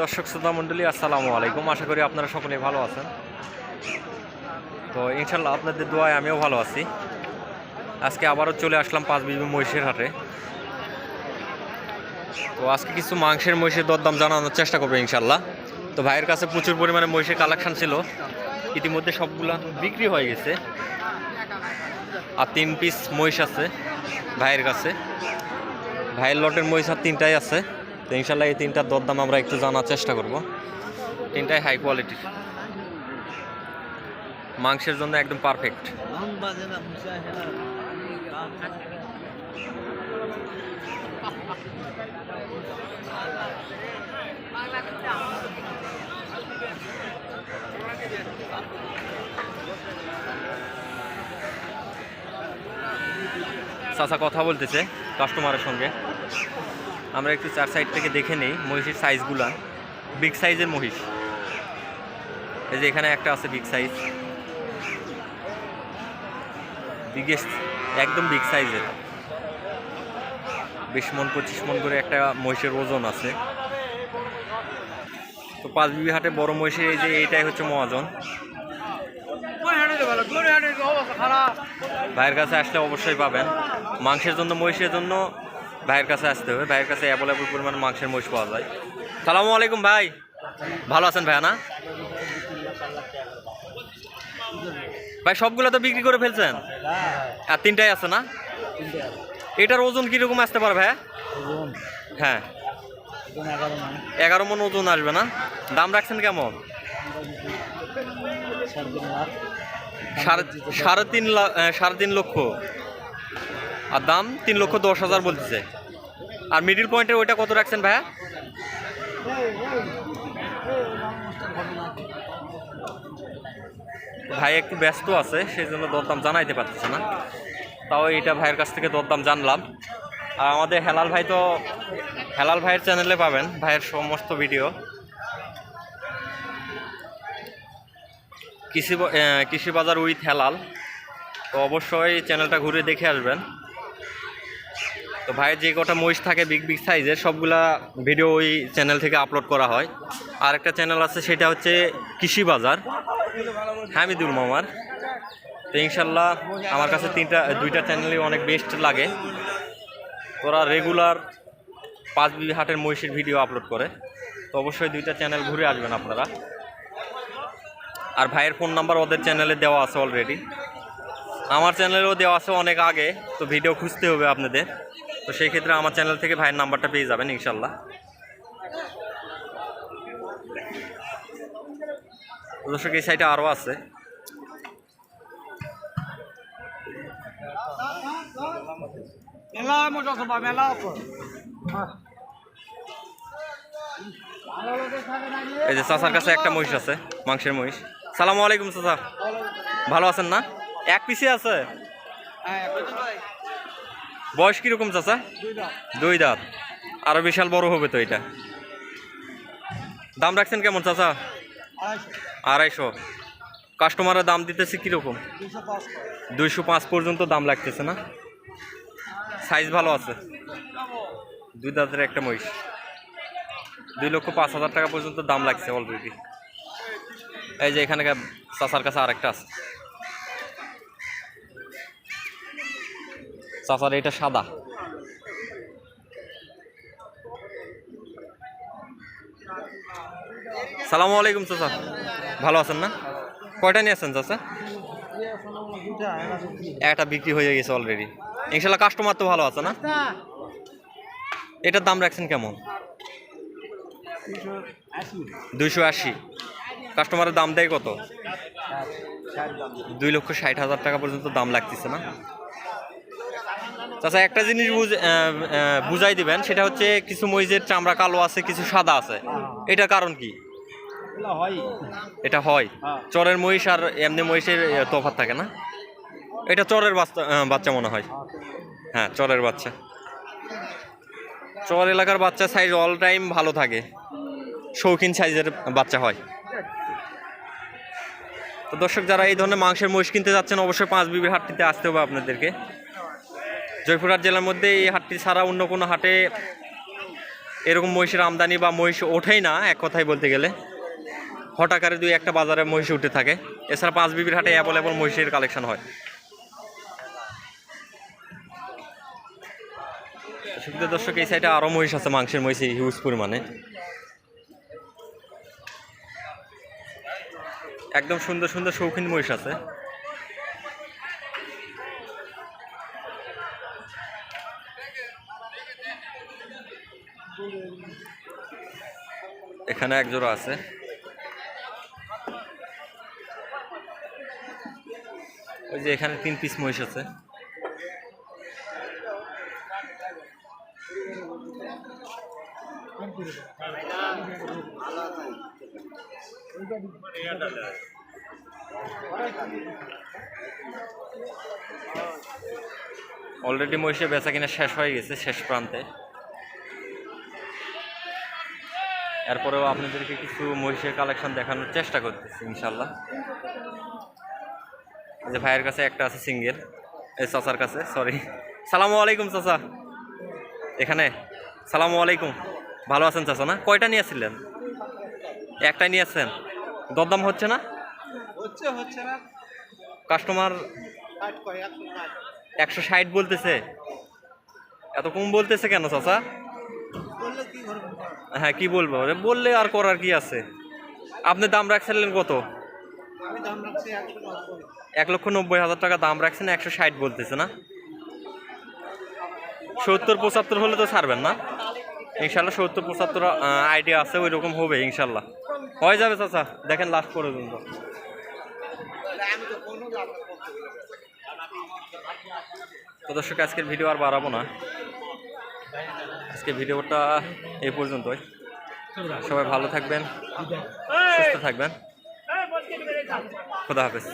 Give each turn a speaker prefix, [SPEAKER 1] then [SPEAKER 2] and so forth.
[SPEAKER 1] দর্শক শ্রোতা মণ্ডলী আসসালামু আলাইকুম। আশা করি আপনারা সকলেই ভালো আছেন। তো ইনশাল্লাহ আপনাদের দোয়ায় আমিও ভালো আছি। আজকে আবারও চলে আসলাম পাঁচবিবি মহিষের হাটে। তো আজকে কিছু মাংসের মহিষের দরদাম জানানোর চেষ্টা করবো ইনশাল্লাহ। তো ভাইয়ের কাছে প্রচুর পরিমাণে মহিষের কালেকশন ছিল, ইতিমধ্যে সবগুলা বিক্রি হয়ে গেছে। আর 3 পিস মহিষ আছে ভাইয়ের কাছে। ভাইয়ের লটের মহিষ আর 3টাই আছে। তো ইনশাল্লাহ এই 3টার দরদাম আমরা একটু জানার চেষ্টা করব। 3টাই হাই কোয়ালিটির, মাংসের জন্য একদম পারফেক্ট। চাচা কথা বলতেছে কাস্টমারের সঙ্গে। আমরা একটু চার সাইড থেকে দেখে নেই মহিষের সাইজগুলা। বিগ সাইজের মহিষ, এই যে এখানে একটা আছে বিগ সাইজ, বিগেস্ট একদম বিগ সাইজের। 20 মণ 25 মণ করে একটা মহিষের ওজন আছে। তো পাঁচবিবি হাটে বড় মহিষের এই যে এইটাই হচ্ছে মহাজন। ভাইয়ের কাছে আসলে অবশ্যই পাবেন। মাংসের জন্য মহিষের জন্য ভাইয়ের কাছে আসতে হবে। ভাইয়ের কাছে অ্যাভেলেবল পরিমাণে মাংসের মহিষ পাওয়া যায়। সালামু আলাইকুম ভাই, ভালো আছেন ভাইয়া? না ভাই সবগুলো তো বিক্রি করে ফেলছেন, আর 3টাই আছে না? এটার ওজন কিরকম আসতে পারে ভাইয়া? হ্যাঁ 11 মণ ওজন আসবে না? দাম রাখছেন কেমন? 3.5 লক্ষ, আর দাম 3,10,000 বলতেছে। আর মিডিল পয়েন্টের ওইটা কত রাখছেন ভাইয়া? ভাই একটু ব্যস্ত আছে, সেই জন্য দরদাম জানাইতে পারতেছে না। তাও এইটা ভাইয়ের কাছ থেকে দরদাম জানলাম। আর আমাদের হেলাল ভাই, তো হেলাল ভাইয়ের চ্যানেলে পাবেন ভাইয়ের সমস্ত ভিডিও। কৃষি বাজার উইথ হেলাল, তো অবশ্যই চ্যানেলটা ঘুরে দেখে আসবেন। তো ভাইয়ের যে কটা মহিষ থাকে বিগ বিগ সাইজের, সবগুলা ভিডিও ওই চ্যানেল থেকে আপলোড করা হয়। আর একটা চ্যানেল আছে, সেটা হচ্ছে কৃষি বাজার, হামিদুল মামার। তো ইনশাল্লাহ আমার কাছে 2টা চ্যানেলই অনেক বেস্ট লাগে। ওরা রেগুলার পাঁচবিবি হাটের মহিষের ভিডিও আপলোড করে। তো অবশ্যই 2টা চ্যানেল ঘুরে আসবেন আপনারা। আর ভাইয়ের ফোন নাম্বার ওদের চ্যানেলে দেওয়া আছে অলরেডি, আমার চ্যানেলেও দেওয়া আছে অনেক আগে। তো ভিডিও খুঁজতে হবে আপনাদের, তো সেই ক্ষেত্রে আমার চ্যানেল থেকে ভাইয়ের নাম্বারটা পেয়ে যাবেন ইনশাল্লাহ। দর্শক এই সাইডে আরও আছে। এই যে চাচার কাছে একটা মহিষ আছে, মাংসের মহিষ। সালামু আলাইকুম চাচা, ভালো আছেন না? 1 পিসে আছে? বয়স কিরকম চাচা? 2 দাঁত। আরো বিশাল বড় হবে তো এটা। দাম রাখছেন কেমন চাচা? 250। কাস্টমারের দাম দিতেছে কিরকম? 205 পর্যন্ত দাম লাগতেছে না? সাইজ ভালো আছে। 2 দাঁতের একটা মহিষ, 2,05,000 টাকা পর্যন্ত দাম লাগছে অলরেডি। এই যে এখানে চাচার কাছে আরেকটা আছে। চাচার এটা সাদা। সালামু আলাইকুম চাচা, ভালো আছেন না? কয়টা নিয়ে আসছেন চাচা? একটা বিক্রি হয়ে গেছে অলরেডি। ইনশাল্লাহ কাস্টমার তো ভালো আছে না? এটার দাম রাখছেন কেমন? 280। কাস্টমারের দাম দেয় কত? 2,60,000 টাকা পর্যন্ত দাম লাগতেছে না? চাচা একটা জিনিস বুঝাই দিবেন, সেটা হচ্ছে কিছু মহিষের চামড়া কালো আছে, কিছু সাদা আছে। এটার কারণ কি? এটা হয় চরের মহিষ আর এমনি মহিষের তফাৎ থাকে না? এটা চরের বাচ্চা মনে হয়। হ্যাঁ চরের বাচ্চা। চর এলাকার বাচ্চা সাইজ অল টাইম ভালো থাকে, শৌখিন সাইজের বাচ্চা হয়। তো দর্শক যারা এই ধরনের মাংসের মহিষ কিনতে যাচ্ছেন, অবশ্যই পাঁচবিবির হাটটিতে আসতে হবে আপনাদেরকে। জয়পুরহাট জেলার মধ্যে এই হাটটি ছাড়া অন্য কোনো হাটে এরকম মহিষের আমদানি বা মহিষ ওঠেই না এক কথায় বলতে গেলে, হঠাকারে দুই একটা বাজারে মহিষ উঠে থাকে। এছাড়া পাঁচ বিবির হাটে অ্যাভেলেবল মহিষের কালেকশন হয়। সুবিধা দর্শক, এই সাইডে আরও মহিষ আছে, মাংসের মহিষ হিউজ পরিমাণে, একদম সুন্দর সুন্দর শৌখিন মহিষ আছে। এখানে এক জোড়া আছে। ওই যে এখানে 3 পিস মহিষ আছে। অলরেডি মহিষের বেচা কিনা শেষ হয়ে গেছে, শেষ প্রান্তে। এরপরেও আপনাদেরকে কিছু মহিষের কালেকশন দেখানোর চেষ্টা করতেছি ইনশাল্লাহ। যে ভাইয়ের কাছে একটা আছে সিঙ্গেল, এই চাচার কাছে, সরি। সালামু আলাইকুম চাচা। এখানে সালামু আলাইকুম, ভালো আছেন চাচা? না, কয়টা নিয়েছিলেন? একটাই নিয়েছেন। দরদাম হচ্ছে না?
[SPEAKER 2] হচ্ছে না।
[SPEAKER 1] কাস্টমার 160 বলতেছে। এত কম বলতেছে কেন চাচা? হ্যাঁ, কি বলবো, বললে আর করার কি আছে? আপনি দাম রাখছিলেন কত? 1,90,000 টাকা দাম রাখছেন, 160 বলতেছে না? 70-75 হলে তো ছাড়বেন না ইনশাল্লাহ? 70-75 আইডিয়া আছে, ওই রকম হবে ইনশাল্লাহ, হয়ে যাবে চাচা। দেখেন লাস্ট পর্যন্ত। তো দর্শক, আজকের ভিডিও আর বাড়াবো না, আজকে ভিডিওটা এই পর্যন্তই। সবাই ভালো থাকবেন, সুস্থ থাকবেন, খোদা হাফেজ।